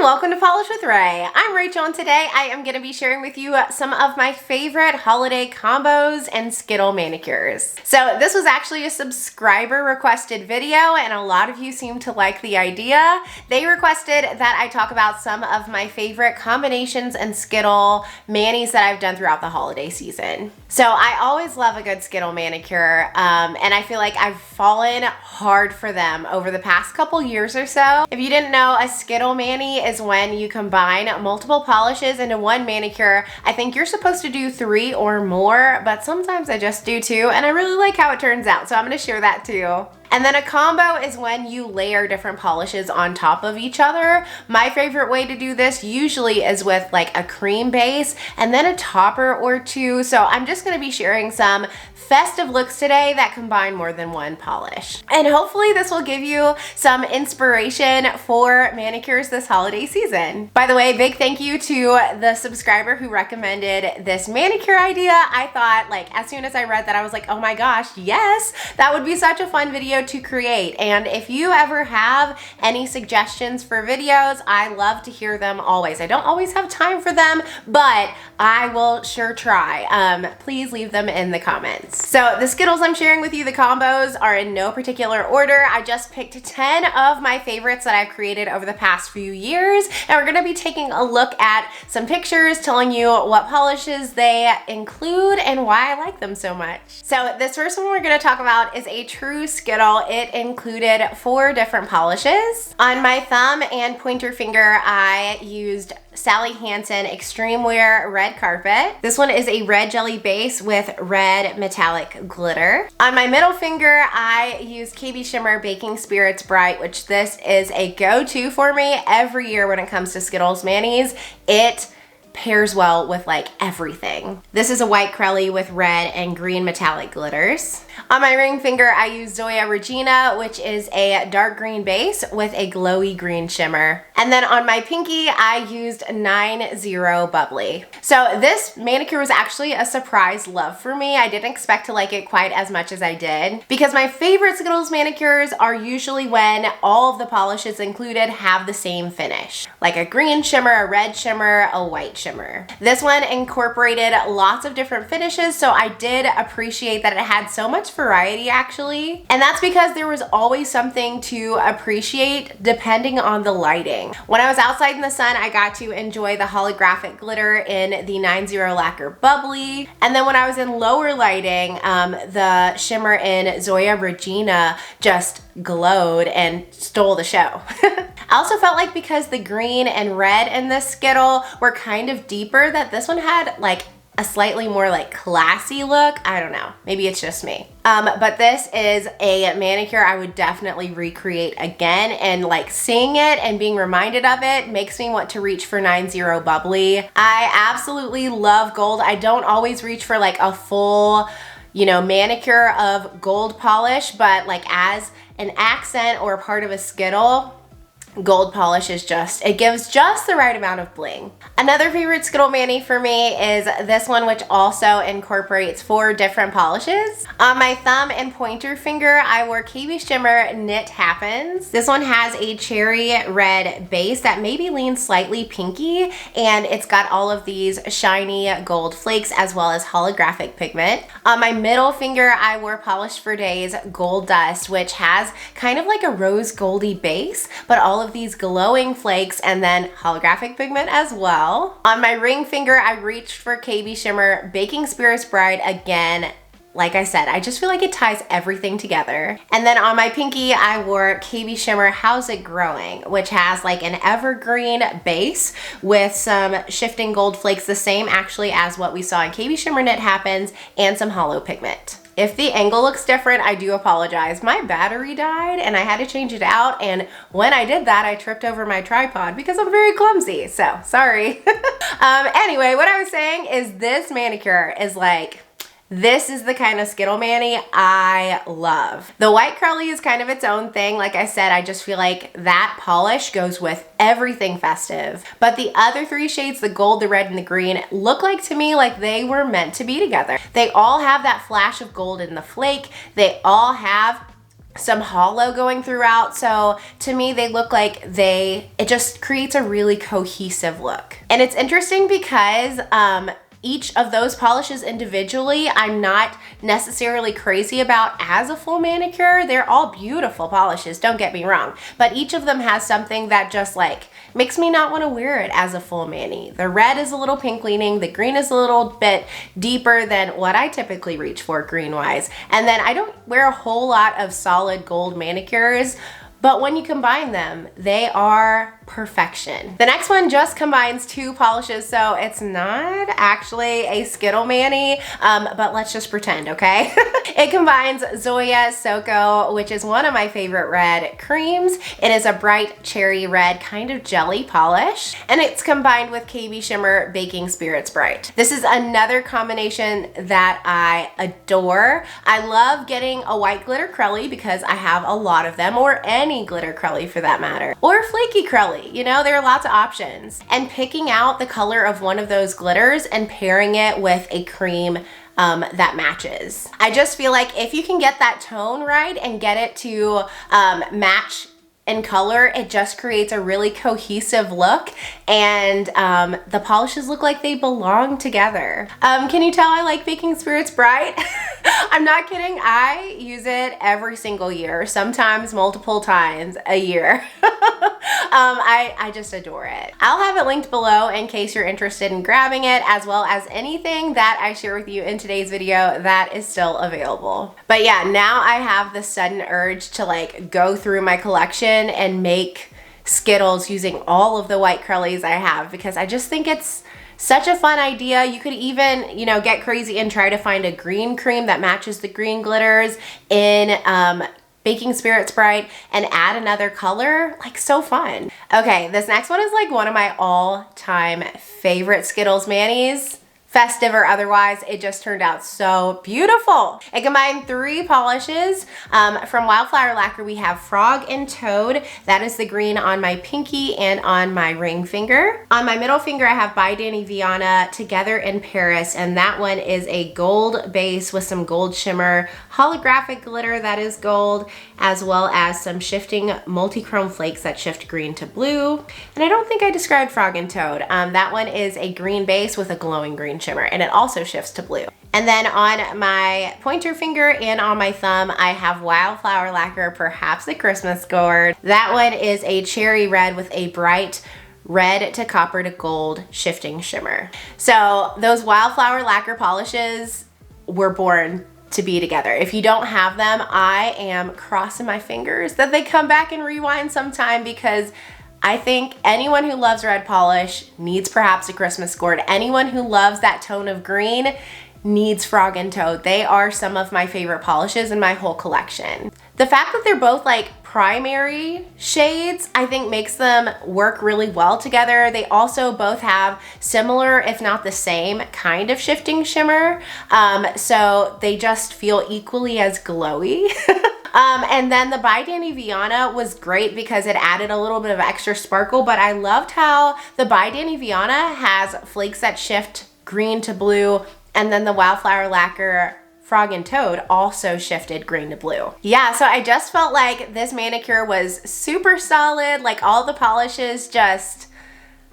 and welcome to Polish with Ray. I'm Rachel and today I am going to be sharing with you some of my favorite holiday combos and Skittle manicures. So this was actually a subscriber requested video and a lot of you seem to like the idea. They requested that I talk about some of my favorite combinations and Skittle manis that I've done throughout the holiday season. So I always love a good Skittle manicure and I feel like I've fallen hard for them over the past couple years or so. If you didn't know, a Skittle mani is when you combine multiple polishes into one manicure. I think you're supposed to do 3 or more, but sometimes I just do 2 and I really like how it turns out, so I'm going to share that too. And then a combo is when you layer different polishes on top of each other. My favorite way to do this usually is with like a cream base and then a topper or 2. So I'm just going to be sharing some festive looks today that combine more than one polish. And hopefully this will give you some inspiration for manicures this holiday season. By the way, big thank you to the subscriber who recommended this manicure idea. I thought, like, as soon as I read that, I was like, oh my gosh, yes, that would be such a fun video to create. And if you ever have any suggestions for videos, I love to hear them always. I don't always have time for them, but I will sure try. Please leave them in the comments. So the Skittles I'm sharing with you, the combos, are in no particular order. I just picked 10 of my favorites that I've created over the past few years, and we're gonna be taking a look at some pictures telling you what polishes they include and why I like them so much. So this first one we're gonna talk about is a true Skittle. It included 4 different polishes. On my thumb and pointer finger, I used Sally Hansen Extreme Wear Red Carpet. This one is a red jelly base with red metallic glitter. On my middle finger, I used KBShimmer Baking Spirits Bright, which this is a go-to for me every year when it comes to Skittles manis. It pairs well with like everything. This is a white crelly with red and green metallic glitters. On my ring finger, I used Zoya Regina, which is a dark green base with a glowy green shimmer. And then on my pinky, I used 90 Bubbly. So this manicure was actually a surprise love for me. I didn't expect to like it quite as much as I did because my favorite Skittles manicures are usually when all of the polishes included have the same finish, like a green shimmer, a red shimmer, a white shimmer. This one incorporated lots of different finishes, so I did appreciate that it had so much variety actually. And that's because there was always something to appreciate depending on the lighting. When I was outside in the sun, I got to enjoy the holographic glitter in the 90 Lacquer Bubbly. And then when I was in lower lighting, the shimmer in Zoya Regina just glowed and stole the show. I also felt like because the green and red in this Skittle were kind of deeper, that this one had like a slightly more like classy look. I don't know, maybe it's just me. But this is a manicure I would definitely recreate again, and like seeing it and being reminded of it makes me want to reach for 90 Bubbly. I absolutely love gold. I don't always reach for like a full, you know, manicure of gold polish, but like as an accent or a part of a Skittle, gold polish is just, it gives just the right amount of bling. Another favorite Skittle mani for me is this one, which also incorporates 4 different polishes. On my thumb and pointer finger, I wore KBShimmer Knit Happens. This one has a cherry red base that maybe leans slightly pinky, and it's got all of these shiny gold flakes as well as holographic pigment. On my middle finger, I wore Polish for Days Gold Dust, which has kind of like a rose goldy base, but all of these glowing flakes and then holographic pigment as well. On my ring finger, I reached for KBShimmer Baking Spirits Bright again. Like I said, I just feel like it ties everything together. And then on my pinky, I wore KBShimmer How's It Growing, which has like an evergreen base with some shifting gold flakes, the same actually as what we saw in KBShimmer Knit Happens, and some hollow pigment. If the angle looks different, I do apologize. My battery died and I had to change it out, and when I did that, I tripped over my tripod because I'm very clumsy, so sorry. Anyway, what I was saying is this manicure is like, this is the kind of Skittle mani I love. The white curly is kind of its own thing. Like I said, I just feel like that polish goes with everything festive. But the other 3 shades, the gold, the red, and the green, look like to me like they were meant to be together. They all have that flash of gold in the flake. They all have some hollow going throughout. So to me, they look like it just creates a really cohesive look. And it's interesting because each of those polishes individually, I'm not necessarily crazy about as a full manicure. They're all beautiful polishes, don't get me wrong. But each of them has something that just like makes me not want to wear it as a full mani. The red is a little pink leaning, the green is a little bit deeper than what I typically reach for green wise. And then I don't wear a whole lot of solid gold manicures, but when you combine them, they are perfection. The next one just combines two polishes, so it's not actually a Skittle mani, but let's just pretend, okay? It combines Zoya Soko, which is one of my favorite red creams. It is a bright cherry red kind of jelly polish, and it's combined with KBShimmer Baking Spirits Bright. This is another combination that I adore. I love getting a white glitter crelly because I have a lot of them, or any glitter crelly for that matter, or flaky crelly. You know, there are lots of options. And picking out the color of one of those glitters and pairing it with a cream that matches. I just feel like if you can get that tone right and get it to match in color, it just creates a really cohesive look, and the polishes look like they belong together. Can you tell I like Baking Spirits Bright? I'm not kidding. I use it every single year, sometimes multiple times a year. I just adore it. I'll have it linked below in case you're interested in grabbing it, as well as anything that I share with you in today's video that is still available. But yeah, now I have the sudden urge to like go through my collection and make Skittles using all of the white curlies I have, because I just think it's such a fun idea. You could even, you know, get crazy and try to find a green cream that matches the green glitters in Baking Spirits Bright and add another color. Like, so fun. Okay, this next one is like one of my all-time favorite Skittles manis. Festive or otherwise, it just turned out so beautiful. It combined three polishes. From Wildflower Lacquer, we have Frog and Toad. That is the green on my pinky and on my ring finger. On my middle finger, I have By Dany Vianna, Together in Paris, and that one is a gold base with some gold shimmer, holographic glitter that is gold, as well as some shifting multi-chrome flakes that shift green to blue. And I don't think I described Frog and Toad. That one is a green base with a glowing green shimmer, and it also shifts to blue. And then on my pointer finger and on my thumb, I have Wildflower Lacquer, Perhaps a Christmas Gourd. That one is a cherry red with a bright red to copper to gold shifting shimmer. So those Wildflower Lacquer polishes were born to be together. If you don't have them, I am crossing my fingers that they come back and rewind sometime, because I think anyone who loves red polish needs Perhaps a Christmas Gourd. Anyone who loves that tone of green needs Frog and Toad. They are some of my favorite polishes in my whole collection. The fact that they're both like primary shades, I think makes them work really well together. They also both have similar, if not the same, kind of shifting shimmer. So they just feel equally as glowy. And then the By Dany Vianna was great because it added a little bit of extra sparkle, but I loved how the By Dany Vianna has flakes that shift green to blue, and then the Wildflower Lacquer Frog and Toad also shifted green to blue. Yeah, so I just felt like this manicure was super solid. Like, all the polishes just,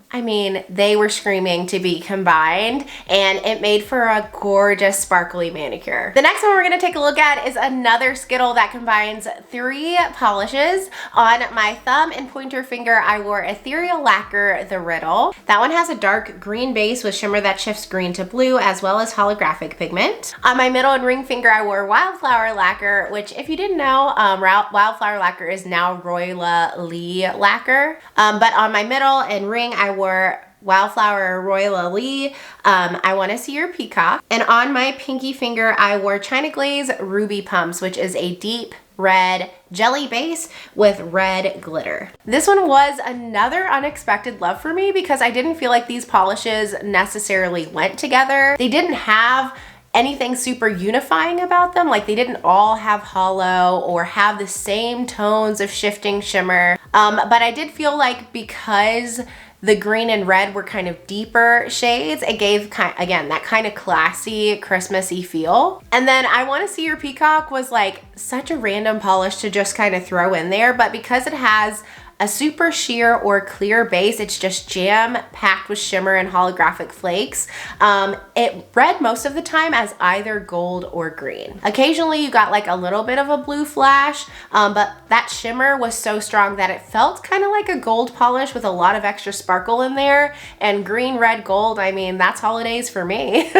I mean, they were screaming to be combined, and it made for a gorgeous sparkly manicure. The next one we're gonna take a look at is another Skittle that combines three polishes. On my thumb and pointer finger, I wore Ethereal Lacquer, the Riddle. That one has a dark green base with shimmer that shifts green to blue, as well as holographic pigment. On my middle and ring finger, I wore Wildflower Lacquer, which, if you didn't know, Wildflower Lacquer is now Royla Lee Lacquer. But on my middle and ring, I wore Wildflower Royal Lee, I Want to See Your Peacock. And on my pinky finger, I wore China Glaze Ruby Pumps, which is a deep red jelly base with red glitter. This one was another unexpected love for me because I didn't feel like these polishes necessarily went together. They didn't have anything super unifying about them. Like they didn't all have hollow or have the same tones of shifting shimmer. But I did feel like because the green and red were kind of deeper shades, it gave, again, that kind of classy, Christmassy feel. And then I Want to See Your Peacock was like such a random polish to just kind of throw in there, but because it has a super sheer or clear base, it's just jam packed with shimmer and holographic flakes. It read most of the time as either gold or green. Occasionally you got like a little bit of a blue flash, but that shimmer was so strong that it felt kind of like a gold polish with a lot of extra sparkle in there. And green, red, gold, I mean, that's holidays for me.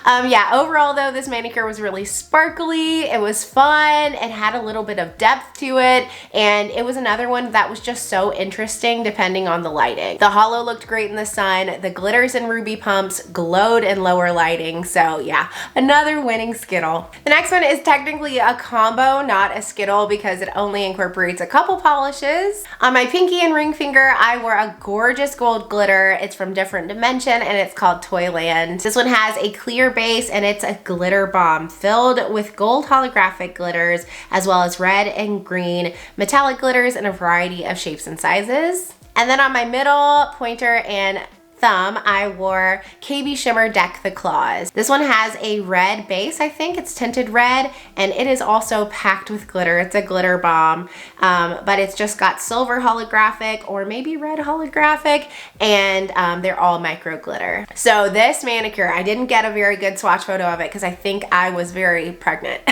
Yeah, overall though, this manicure was really sparkly. It was fun. It had a little bit of depth to it. And it was another one that was just so interesting depending on the lighting. The hollow looked great in the sun. The glitters and ruby pumps glowed in lower lighting. So yeah, another winning Skittle. The next one is technically a combo, not a Skittle, because it only incorporates a couple polishes. On my pinky and ring finger, I wore a gorgeous gold glitter. It's from Different Dimension and it's called Toyland. This one has a clear base and it's a glitter bomb filled with gold holographic glitters, as well as red and green metallic glitters in a variety of shapes and sizes. And then on my middle, pointer, and thumb, I wore KBShimmer Deck the Claws. This one has a red base, I think it's tinted red, and it is also packed with glitter. It's a glitter bomb, but it's just got silver holographic or maybe red holographic, and they're all micro glitter. So this manicure, I didn't get a very good swatch photo of it because I think I was very pregnant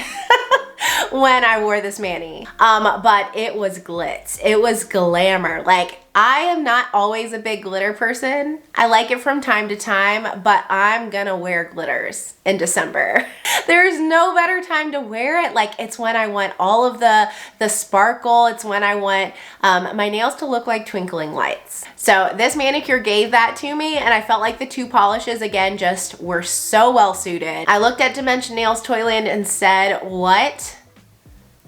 when I wore this mani, but it was glitz. It was glamour. Like, I am not always a big glitter person. I like it from time to time, but I'm gonna wear glitters in December. There's no better time to wear it. Like, it's when I want all of the sparkle. It's when I want my nails to look like twinkling lights. So this manicure gave that to me, and I felt like the two polishes, again, just were so well suited. I looked at Dimension Nails Toyland and said, what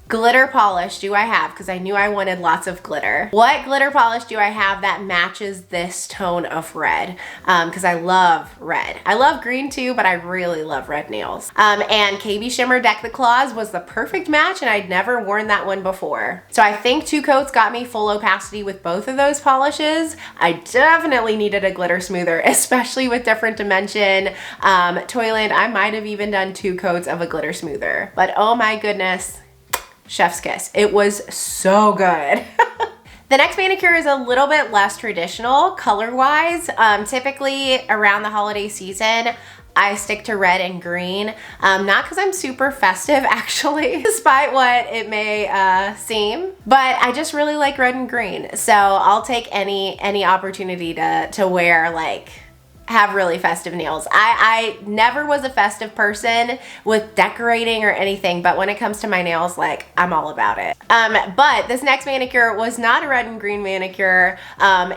glitter polish do I have? Because I knew I wanted lots of glitter. What glitter polish do I have that matches this tone of red? Because I love red. I love green too, but I really love red nails. And KBShimmer Deck the Claws was the perfect match, and I'd never worn that one before. So I think 2 coats got me full opacity with both of those polishes. I definitely needed a glitter smoother, especially with Different Dimension. Toyland, I might have even done 2 coats of a glitter smoother. But oh my goodness, chef's kiss. It was so good. The next manicure is a little bit less traditional color-wise. Typically around the holiday season, I stick to red and green. Not because I'm super festive, actually, despite what it may seem, but I just really like red and green. So I'll take any opportunity to wear, like, have really festive nails. I never was a festive person with decorating or anything, but when it comes to my nails, like, I'm all about it. But this next manicure was not a red and green manicure.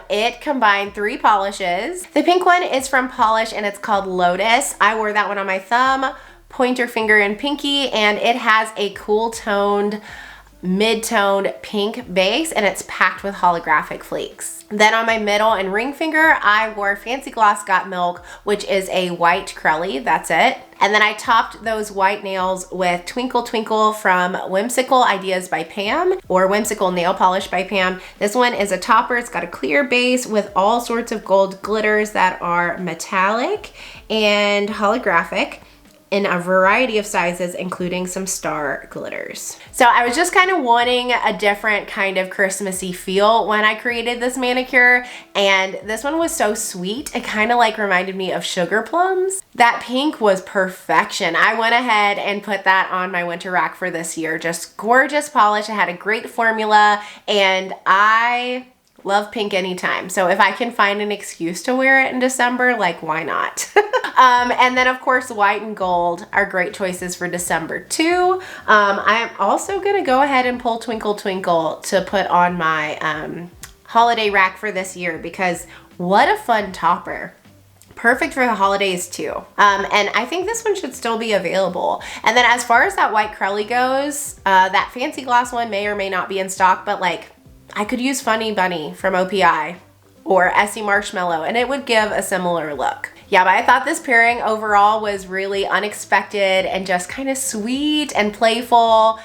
It combined 3 polishes. The pink one is from Pahlish and it's called Lotus. I wore that one on my thumb, pointer finger, and pinky, and it has a cool toned, mid-toned pink base, and it's packed with holographic flakes. Then on my middle and ring finger, I wore Fancy Gloss Got Milk, which is a white Crelly, that's it. And then I topped those white nails with Twinkle Twinkle from Whimsical Ideas by Pam, or Whimsical Nail Polish by Pam. This one is a topper. It's got a clear base with all sorts of gold glitters that are metallic and holographic in a variety of sizes, including some star glitters. So I was just kind of wanting a different kind of Christmassy feel when I created this manicure, and this one was so sweet. It kind of like reminded me of sugar plums. That pink was perfection. I went ahead and put that on my winter rack for this year. Just gorgeous polish. It had a great formula, and I love pink anytime. So if I can find an excuse to wear it in December, like, why not? And then of course, white and gold are great choices for December too. I am also gonna go ahead and pull Twinkle Twinkle to put on my holiday rack for this year, because what a fun topper. Perfect for the holidays too. And I think this one should still be available. And then as far as that white Crelly goes, that Fancy Gloss one may or may not be in stock, but like, I could use Funny Bunny from OPI or Essie Marshmallow, and it would give a similar look. Yeah, but I thought this pairing overall was really unexpected and just kind of sweet and playful,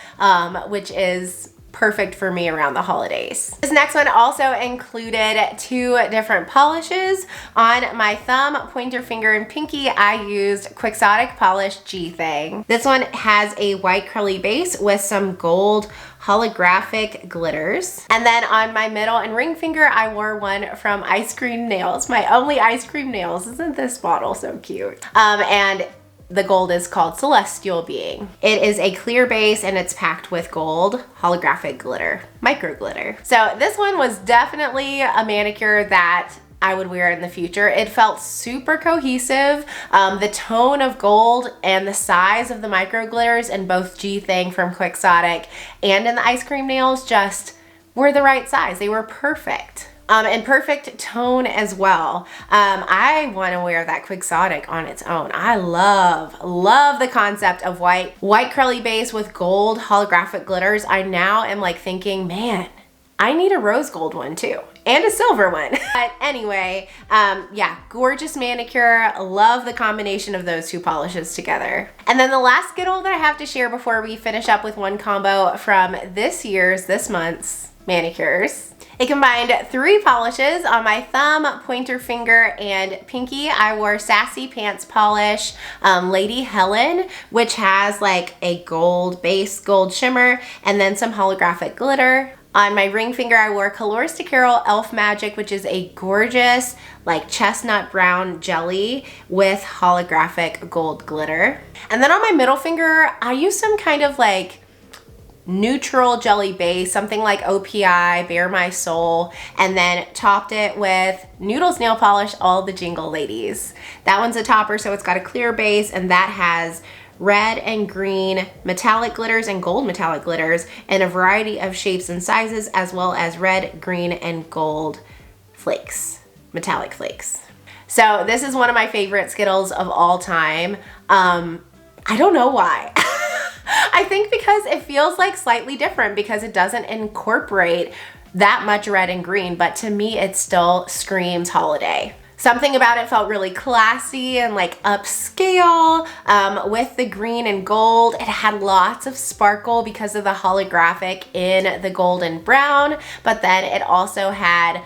which is perfect for me around the holidays. This next one also included 2 different polishes. On my thumb, pointer finger, and pinky, I used Quixotic Polish G Thang. This one has a white curly base with some gold holographic glitters. And then on my middle and ring finger, I wore one from Ice Cream Nails, my only Ice Cream Nails. Isn't this bottle so cute? And the gold is called Celestial Being. It is a clear base and it's packed with gold holographic glitter, micro glitter. So this one was definitely a manicure that I would wear in the future. It felt super cohesive. The tone of gold and the size of the micro glitters in both G Thang from Quixotic and in the Ice Cream Nails just were the right size. They were perfect. And perfect tone as well. I want to wear that Quixotic on its own. I love the concept of white curly base with gold holographic glitters. I now am like thinking, man, I need a rose gold one too, and a silver one. But anyway, yeah, gorgeous manicure. Love the combination of those 2 polishes together. And then the last Skittle that I have to share before we finish up with one combo from this month's manicures. It combined 3 polishes. On my thumb, pointer finger, and pinky, I wore Sassy Pants Polish Lady Helen, which has like a gold base, gold shimmer, and then some holographic glitter. On my ring finger, I wore Colors to Carol Elf Magic, which is a gorgeous like chestnut brown jelly with holographic gold glitter. And then on my middle finger, I used some kind of like neutral jelly base, something like OPI, Bare My Soul, and then topped it with Noodles nail polish, All the Jingle Ladies. That one's a topper, so it's got a clear base, and that has red and green metallic glitters and gold metallic glitters in a variety of shapes and sizes, as well as red, green, and gold flakes, metallic flakes. So this is one of my favorite Skittles of all time. I don't know why. I think because it feels like slightly different because it doesn't incorporate that much red and green, but to me it still screams holiday. Something about it felt really classy and like upscale with the green and gold. It had lots of sparkle because of the holographic in the gold and brown, but then it also had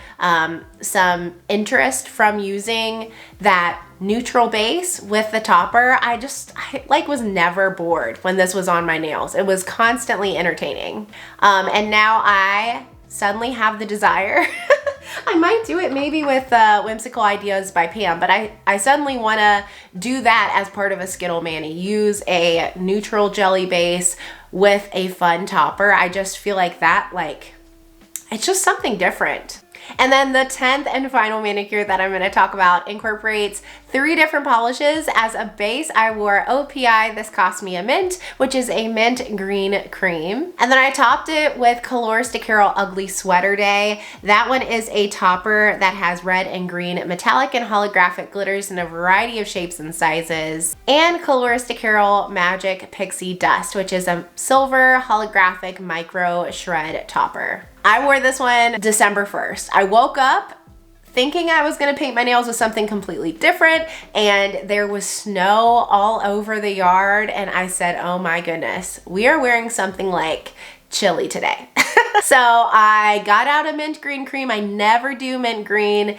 some interest from using that neutral base with the topper. I like was never bored when this was on my nails. It was constantly entertaining. And now I suddenly have the desire. I might do it maybe with Whimsical Ideas by Pam, but I suddenly want to do that as part of a Skittle Mani. Use a neutral jelly base with a fun topper. I just feel like that, like, it's just something different. And then the 10th and final manicure that I'm going to talk about incorporates 3 different polishes. As a base, I wore OPI, This Cost Me a Mint, which is a mint green cream. And then I topped it with Colors to Carol Ugly Sweater Day. That one is a topper that has red and green metallic and holographic glitters in a variety of shapes and sizes. And Colors to Carol Magic Pixie Dust, which is a silver holographic micro shred topper. I wore this one December 1st. I woke up thinking I was gonna paint my nails with something completely different, and there was snow all over the yard, and I said, oh my goodness, we are wearing something like chilly today. So I got out a mint green cream. I never do mint green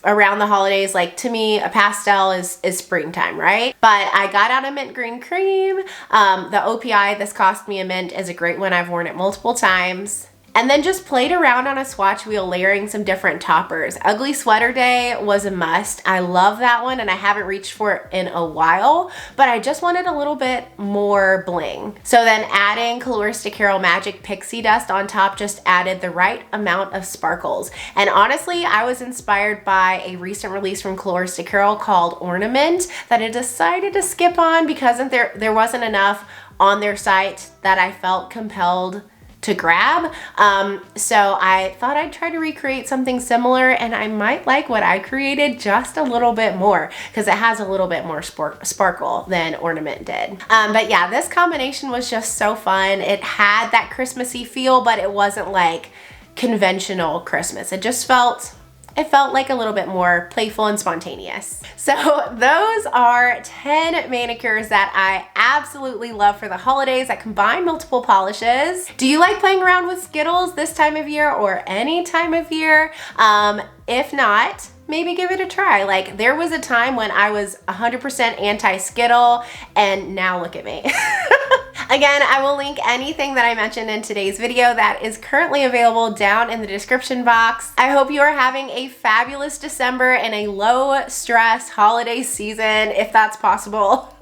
around the holidays. Like, to me, a pastel is springtime, right? But I got out a mint green cream. The OPI, This Cost Me a Mint, is a great one. I've worn it multiple times. And then just played around on a swatch wheel, layering some different toppers. Ugly Sweater Day was a must. I love that one, and I haven't reached for it in a while, but I just wanted a little bit more bling. So then adding Colors to Carol Magic Pixie Dust on top just added the right amount of sparkles. And honestly, I was inspired by a recent release from Colors to Carol called Ornament that I decided to skip on because there wasn't enough on their site that I felt compelled to grab. So I thought I'd try to recreate something similar, and I might like what I created just a little bit more because it has a little bit more sparkle than Ornament did. But yeah, this combination was just so fun. It had that Christmassy feel, but it wasn't like conventional Christmas. It just felt it felt like a little bit more playful and spontaneous. So those are 10 manicures that I absolutely love for the holidays that combine multiple polishes. Do you like playing around with Skittles this time of year or any time of year? If not, maybe give it a try. Like, there was a time when I was 100% anti-Skittle, and now look at me. Again, I will link anything that I mentioned in today's video that is currently available down in the description box. I hope you are having a fabulous December and a low stress holiday season, if that's possible.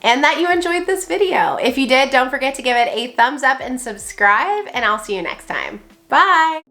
And that you enjoyed this video. If you did, don't forget to give it a thumbs up and subscribe, and I'll see you next time. Bye!